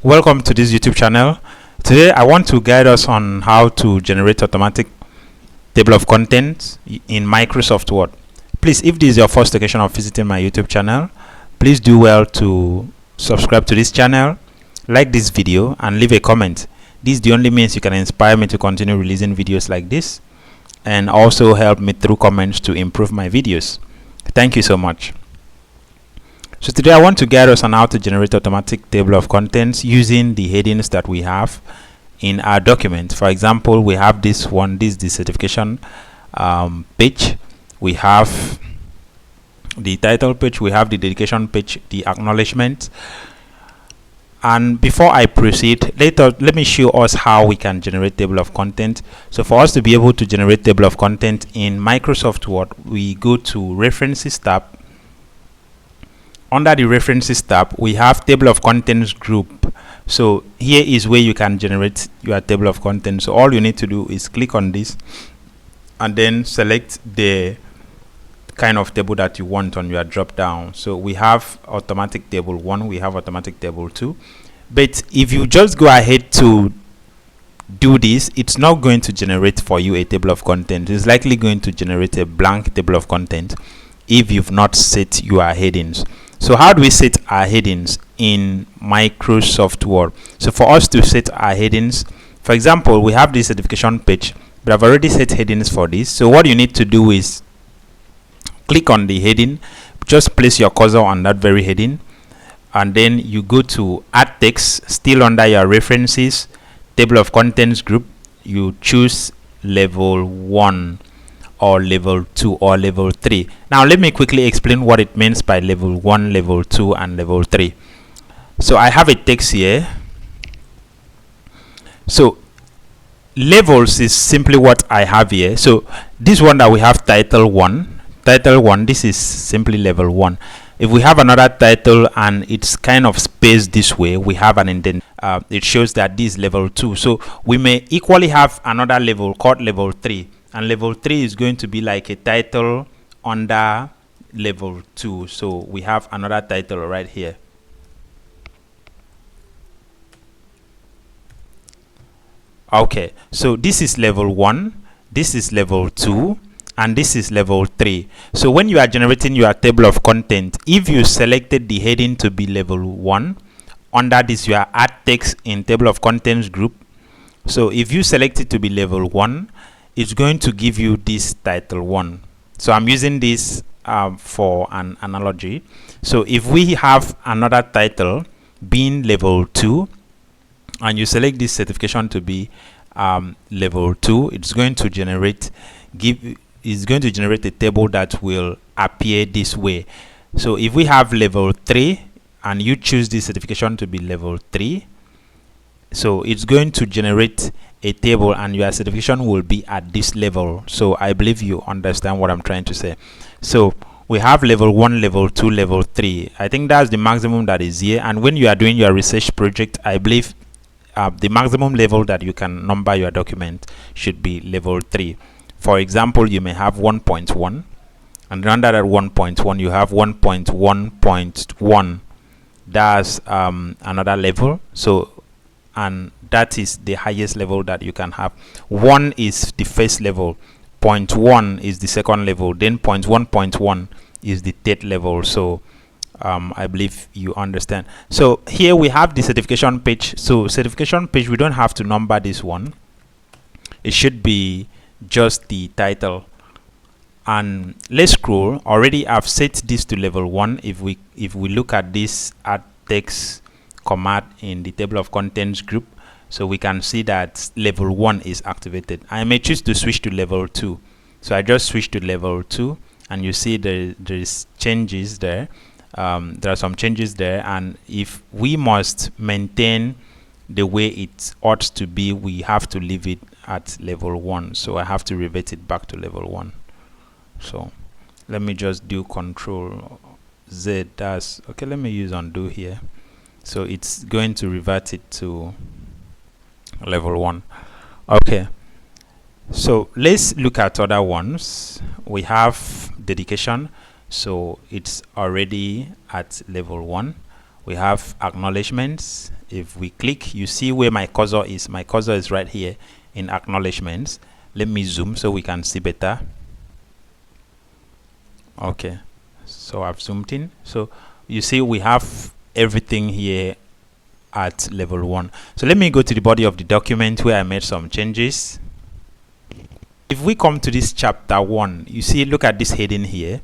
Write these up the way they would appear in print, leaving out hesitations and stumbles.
Welcome to this YouTube channel. Today I want to guide us on how to generate automatic table of contents in Microsoft Word. Please, if this is your first occasion of visiting my YouTube channel, please do well to subscribe to this channel, like this video, and leave a comment. This is the only means you can inspire me to continue releasing videos like this, and also help me through comments to improve my videos. Thank you so much. So today I want to guide us on how to generate automatic table of contents using the headings that we have in our document. For example, we have this one, this is the certification page. We have the title page, we have the dedication page, the acknowledgement. And before I proceed, let me show us how we can generate table of content. So for us to be able to generate table of content in Microsoft Word, we go to References tab. Under the References tab, we have Table of Contents group. So here is where you can generate your table of contents. So all you need to do is click on this and then select the kind of table that you want on your drop down. So we have automatic table 1, we have automatic table 2. But if you just go ahead to do this, it's not going to generate for you a table of content. It's likely going to generate a blank table of content if you've not set your headings. So how do we set our headings in Microsoft Word? So for us to set our headings, for example, we have this certification page, but I've already set headings for this. So what you need to do is click on the heading, just place your cursor on that very heading, and then you go to Add Text, still under your References, Table of Contents group, you choose level 1 or level 2 or level 3. Now let me quickly explain what it means by level 1, level 2 and level 3. So I have a text here. So levels is simply what I have here. So this one that we have title 1, this is simply level 1. If we have another title and it's kind of spaced this way, we have an indent. It shows that this is level 2. So we may equally have another level called level 3. And level 3 is going to be like a title under level 2. So we have another title right here. Okay, so this is level 1, this is level 2, and this is level 3. So when you are generating your table of content, if you selected the heading to be level 1, under this you are add text in table of contents group. So if you select it to be level 1, it's going to give you this title 1. So I'm using this for an analogy. So if we have another title being level 2 and you select this certification to be level 2, it's going to generate a table that will appear this way. So if we have level 3 and you choose this certification to be level 3, so it's going to generate a table and your certification will be at this level. So I believe you understand what I'm trying to say. So we have level 1, level 2, level 3. I think that's the maximum that is here. And when you are doing your research project, I believe the maximum level that you can number your document should be level 3. For example, you may have 1.1, and under that 1.1 you have 1.1.1. That's another level. So and that is the highest level that you can have. 1 is the first level, 0.1 is the second level, then 0.1.1 is the third level. So I believe you understand. So here we have the certification page. So certification page, we don't have to number this one. It should be just the title. And let's scroll. Already I've set this to level 1. If we look at this add text command in the table of contents group, so we can see that level 1 is activated. I may choose to switch to level 2. So I just switch to level 2 and you see there is changes there. There are some changes there, and if we must maintain the way it ought to be, we have to leave it at level 1. So I have to revert it back to level 1. So let me just do Control Z. That's okay. Let me use undo here. So it's going to revert it to level 1. Okay, so let's look at other ones. We have dedication, so it's already at level 1. We have acknowledgements. If we click, you see where my cursor is. My cursor is right here in acknowledgements. Let me zoom so we can see better. Okay, so I've zoomed in. So you see we have everything here at level 1. So let me go to the body of the document where I made some changes. If we come to this chapter 1, you see, look at this heading here.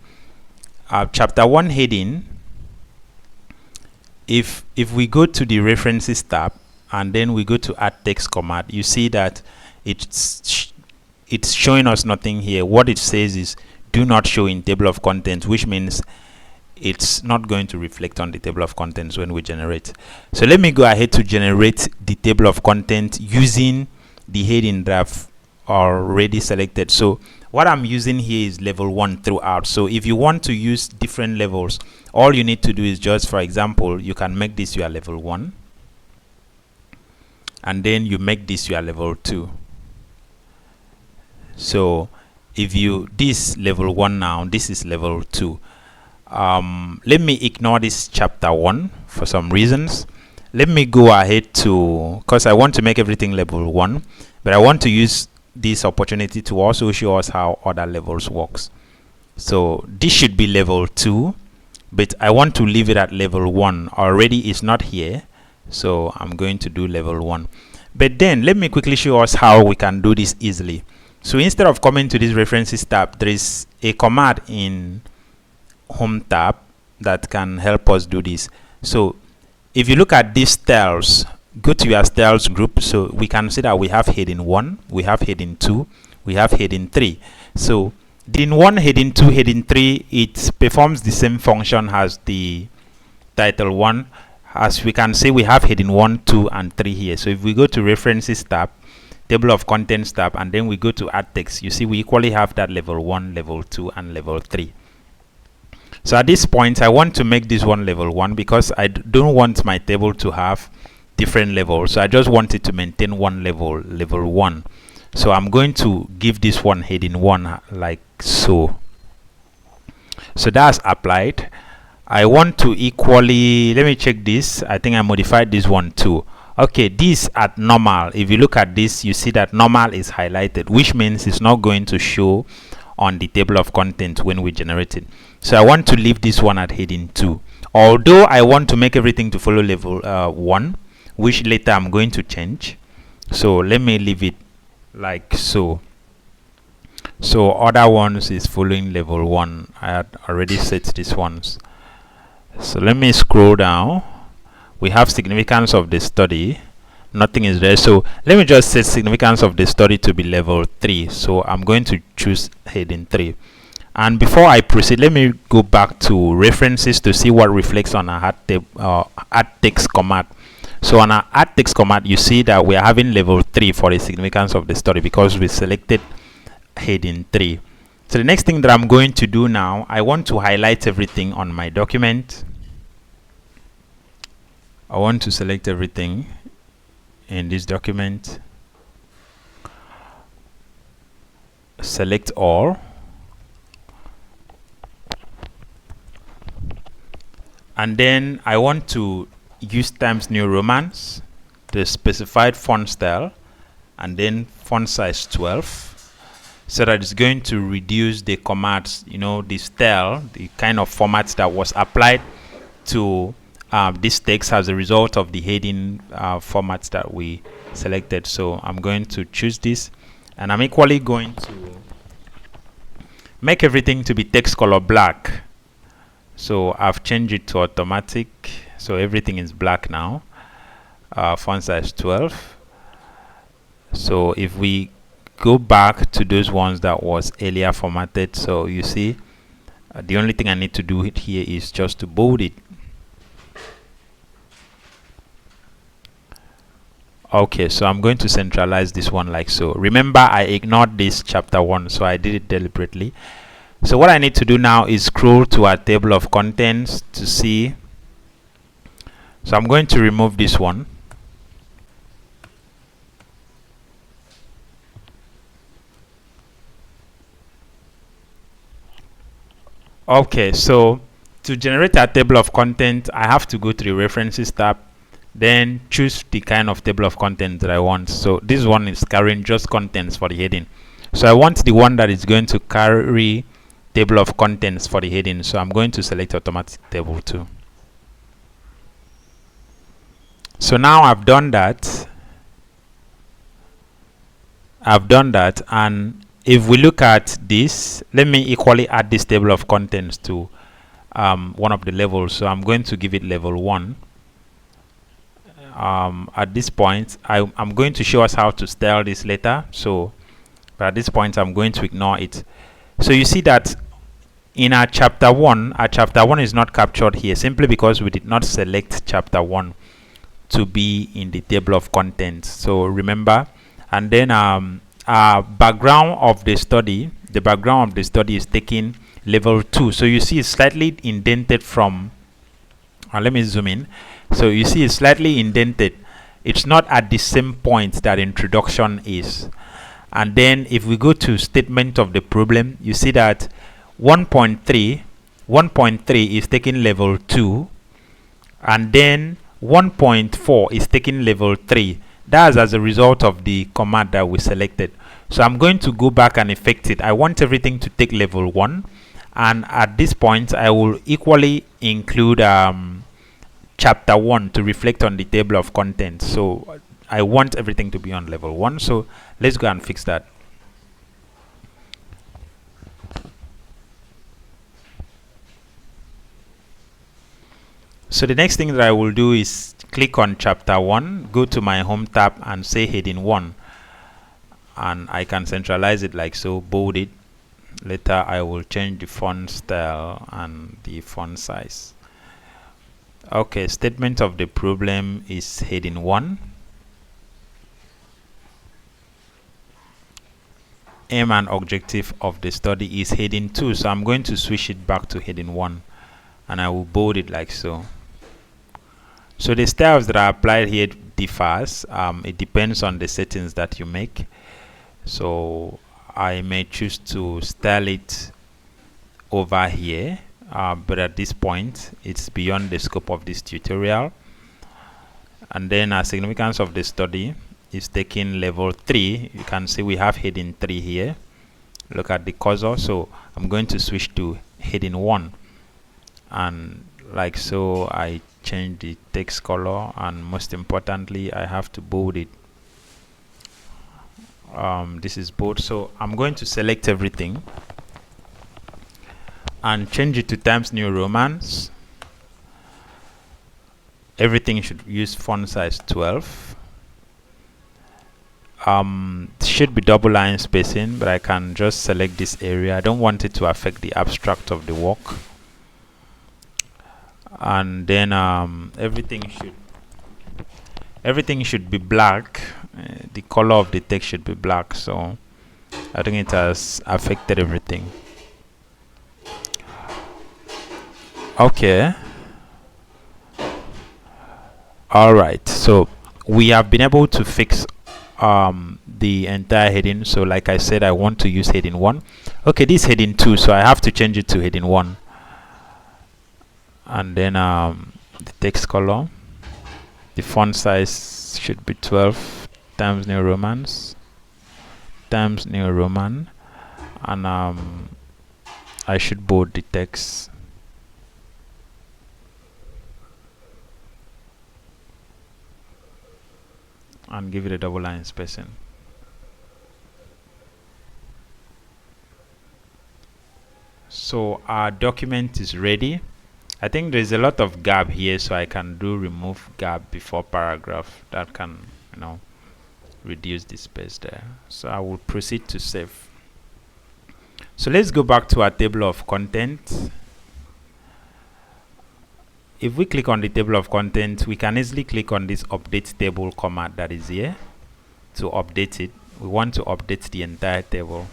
Chapter 1 heading, if we go to the references tab and then we go to add text command, you see that it's showing us nothing here. What it says is do not show in table of contents, which means it's not going to reflect on the table of contents when we generate. So let me go ahead to generate the table of content using the heading that I've already selected. So what I'm using here is level 1 throughout. So if you want to use different levels, all you need to do is just, for example, you can make this your level 1 and then you make this your level 2. So if you this level 1 now, this is level 2. Let me ignore this chapter 1 for some reasons. Let me go ahead to, because I want to make everything level 1, but I want to use this opportunity to also show us how other levels works. So this should be level 2, but I want to leave it at level 1. Already it's not here, so I'm going to do level 1. But then let me quickly show us how we can do this easily. So instead of coming to this references tab, there is a command in home tab that can help us do this. So if you look at these styles, go to your styles group. So we can see that we have heading 1, we have heading 2, we have heading 3. So heading 1, heading 2, heading 3, it performs the same function as the title 1. As we can see, we have heading 1, 2 and 3 here. So if we go to references tab, table of contents tab, and then we go to add text, you see we equally have that level 1, level 2 and level 3. So at this point I want to make this one level 1 because I don't want my table to have different levels. So I just want it to maintain one level, level 1. So I'm going to give this one heading 1 like so. So that's applied. I want to equally, let me check this. I think I modified this one too. Okay, this at normal, if you look at this, you see that normal is highlighted, which means it's not going to show on the table of contents when we generate it. So I want to leave this one at heading 2, although I want to make everything to follow level 1, which later I'm going to change. So let me leave it like so. So other ones is following level 1. I had already set these ones. So let me scroll down. We have significance of the study, nothing is there. So let me just set significance of the study to be level 3. So I'm going to choose heading 3. And before I proceed, let me go back to references to see what reflects on our add text command. So on our add text command, you see that we are having level 3 for the significance of the study because we selected heading 3. So the next thing that I'm going to do now, I want to highlight everything on my document. I want to select everything in this document, select all, and then I want to use Times New Roman, the specified font style, and then font size 12, so that it's going to reduce the commands, you know, the style, the kind of format that was applied to this text as a result of the heading formats that we selected. So I'm going to choose this, and I'm equally going to make everything to be text color black. So I've changed it to automatic, so everything is black now. Font size 12. So if we go back to those ones that was earlier formatted, so you see the only thing I need to do here is just to bold it. Okay, so I'm going to centralize this one like so. Remember, I ignored this chapter 1, so I did it deliberately. So what I need to do now is scroll to our table of contents to see. So I'm going to remove this one. Okay, so To generate a table of content, I have to go to the References tab, then choose the kind of table of content that I want. So this one is carrying just contents for the heading. So I want the one that is going to carry table of contents for the heading. So I'm going to select Automatic Table 2. So now I've done that. And if we look at this, let me equally add this table of contents to one of the levels. So I'm going to give it level 1. At this point, I'm going to show us how to style this later. So but at this point, I'm going to ignore it. So you see that in our chapter 1 is not captured here simply because we did not select chapter 1 to be in the table of contents. So remember, and then background of the study is taking level 2. So you see it's slightly indented from let me zoom in. So you see it's slightly indented. It's not at the same point that introduction is. And then if we go to statement of the problem, you see that 1.3 is taking level 2, and then 1.4 is taking level 3. That's as a result of the command that we selected. So I'm going to go back and effect it. I want everything to take level 1, and at this point I will equally include chapter 1 to reflect on the table of contents. So I want everything to be on level 1. So let's go and fix that. So the next thing that I will do is click on chapter 1, go to my home tab and say heading 1, and I can centralize it like so, bold it. Later I will change the font style and the font size. Okay, statement of the problem is heading 1. Aim and objective of the study is heading 2. So I'm going to switch it back to heading 1, and I will bold it like so. So the styles that are applied here differs. It depends on the settings that you make. So I may choose to style it over here, but at this point it's beyond the scope of this tutorial. And then significance of the study is taking level 3. You can see we have heading 3 here. Look at the cursor. So I'm going to switch to heading 1, and like so I change the text color, and most importantly I have to bold it. This is bold. So I'm going to select everything and change it to Times New Romans. Everything should use font size 12. Should be double line spacing, but I can just select this area. I don't want it to affect the abstract of the work. And then everything should be black. The color of the text should be black. So I think it has affected everything. Okay. All right. So we have been able to fix the entire heading. So like I said, I want to use heading 1. Okay, this heading 2, so I have to change it to heading 1. And then the text color, the font size should be 12 Times New Roman, and I should bold the text. And give it a double line spacing. So our document is ready. I think there's a lot of gap here, so I can do remove gap before paragraph. That can, reduce the space there. So I will proceed to save. So let's go back to our table of contents. If we click on the table of contents, we can easily click on this update table command that is here to update it. We want to update the entire table.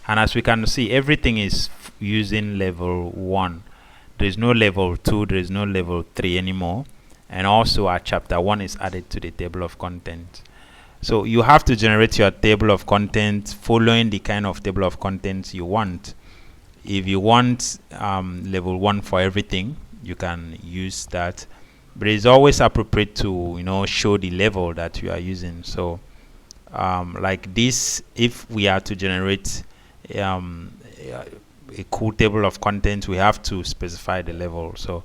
And as we can see, everything is using level 1. There is no level 2, there is no level 3 anymore. And also our chapter 1 is added to the table of contents. So you have to generate your table of contents following the kind of table of contents you want. If you want level 1 for everything, you can use that, but it's always appropriate to show the level that you are using. So like this, if we are to generate a cool table of contents, we have to specify the level. So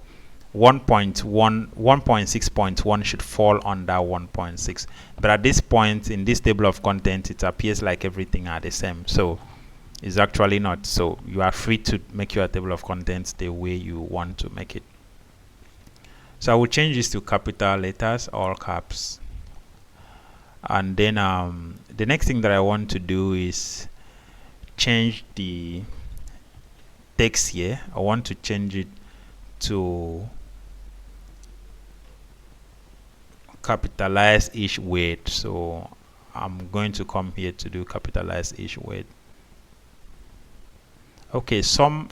1.6.1 should fall under 1.6, but at this point in this table of content, it appears like everything are the same. So it's actually not. So you are free to make your table of contents the way you want to make it. So I will change this to capital letters, all caps. And then the next thing that I want to do is change the text here. I want to change it to capitalize each word. So I'm going to come here to do capitalize each word. Okay, some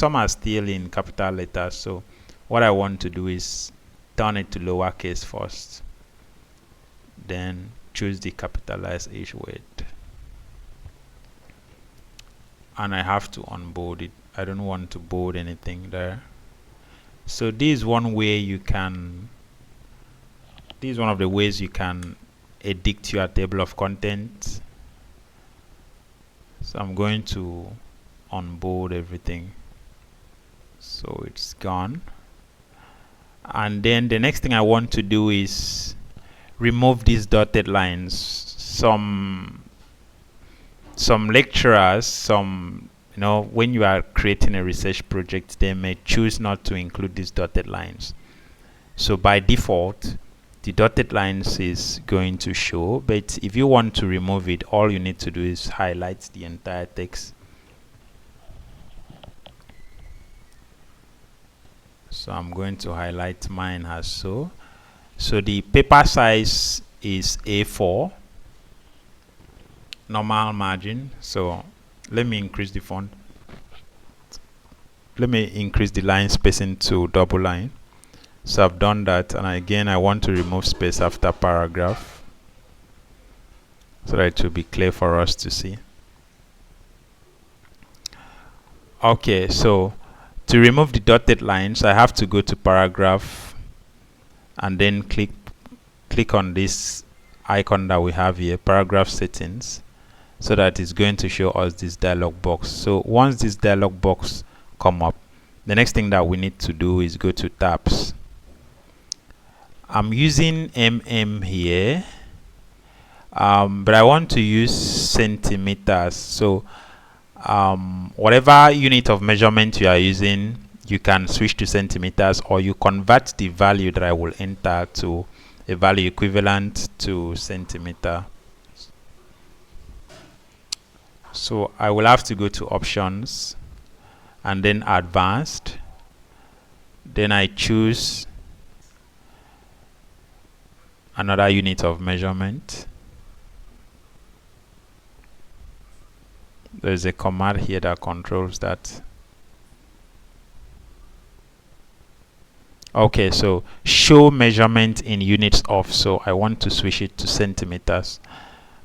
are still in capital letters, so what I want to do is turn it to lowercase first, then choose the capitalize each word, and I have to unbold it. I don't want to bold anything there. So this is one way you can, this is one of the ways you can edit your table of contents. So I'm going to unbold everything so it's gone. And then the next thing I want to do is remove these dotted lines. Some lecturers, when you are creating a research project, they may choose not to include these dotted lines. So by default, the dotted lines is going to show, but if you want to remove it, all you need to do is highlight the entire text. So I'm going to highlight mine as so. So the paper size is A4, normal margin. So let me increase the font. Let me increase the line spacing to double line. So I've done that, and again I want to remove space after paragraph so that it will be clear for us to see. Okay, so to remove the dotted lines, I have to go to paragraph and then click on this icon that we have here, paragraph settings, so that it's going to show us this dialog box. So once this dialog box come up, the next thing that we need to do is go to tabs. I'm using here, but I want to use centimeters. So whatever unit of measurement you are using, you can switch to centimeters, or you convert the value that I will enter to a value equivalent to centimeter. So I will have to go to options and then advanced. Then I choose another unit of measurement. There's a command here that controls that. Okay, so show measurement in units of, so I want to switch it to centimeters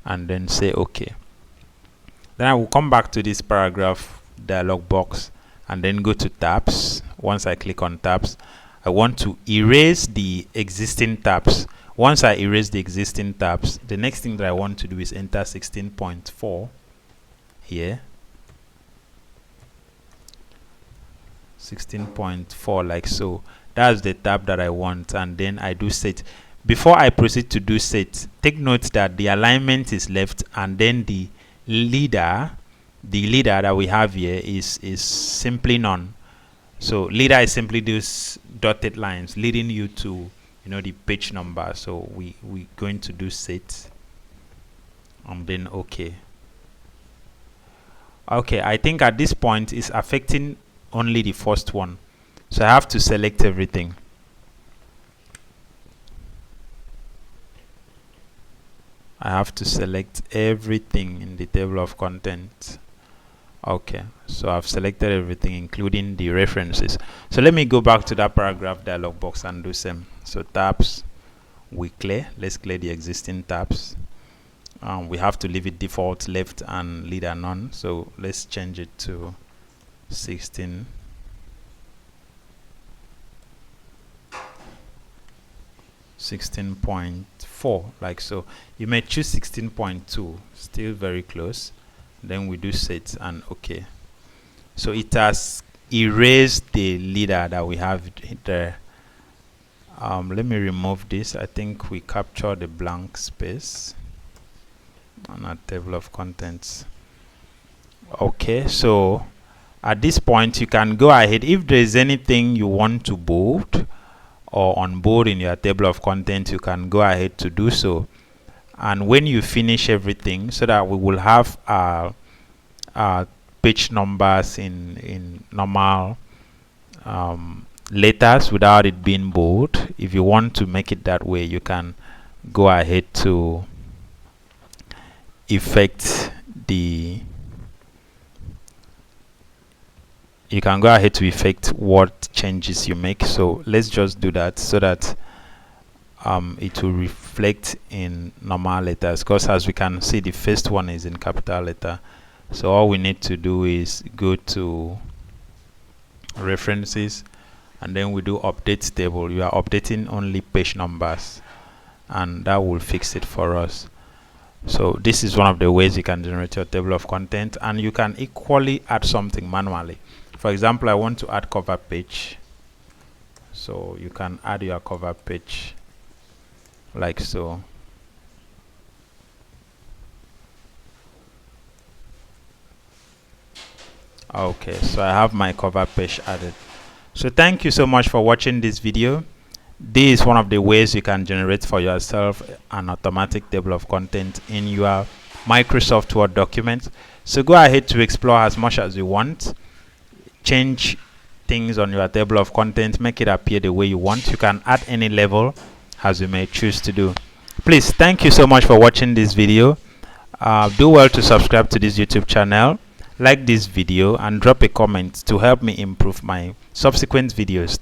and then say OK. Then I will come back to this paragraph dialog box and then go to tabs. Once I click on tabs, I want to erase the existing tabs. Once I erase the existing tabs, the next thing that I want to do is enter 16.4 here. 16.4 like so. That's the tab that I want, and then I do set. Before I proceed to do set, take note that the alignment is left, and then the leader that we have here is simply none. So leader is simply these dotted lines leading you to the page number. So we're going to do set and then OK. Okay, I think at this point it's affecting only the first one, so I have to select everything. I have to select everything in the table of contents. Okay, so I've selected everything including the references. So let me go back to that paragraph dialog box and do same. So tabs we clear. Let's clear the existing tabs. We have to leave it default left and leader none, so let's change it to 16.4, like so. You may choose 16.2, still very close. Then we do set and OK. So it has erased the leader that we have there. Let me remove this. I think we captured the blank space on our table of contents. Okay, so at this point you can go ahead, if there is anything you want to bold or unbold in your table of contents, you can go ahead to do so. And when you finish everything, so that we will have our page numbers in normal letters without it being bold. If you want to make it that way, you can go ahead to effect what changes you make. So let's just do that so that it will reflect in normal letters, because as we can see, the first one is in capital letter. So all we need to do is go to references, and then we do update table. You are updating only page numbers, and that will fix it for us. So this is one of the ways you can generate your table of content, and you can equally add something manually. For example, I want to add cover page, so you can add your cover page like so. Okay, so I have my cover page added. So thank you so much for watching this video. This is one of the ways you can generate for yourself an automatic table of content in your Microsoft Word document. So go ahead to explore as much as you want. Change things on your table of content, make it appear the way you want. You can add any level as you may choose to do. Please, thank you so much for watching this video. Do well to subscribe to this YouTube channel, like this video, and drop a comment to help me improve my subsequent videos.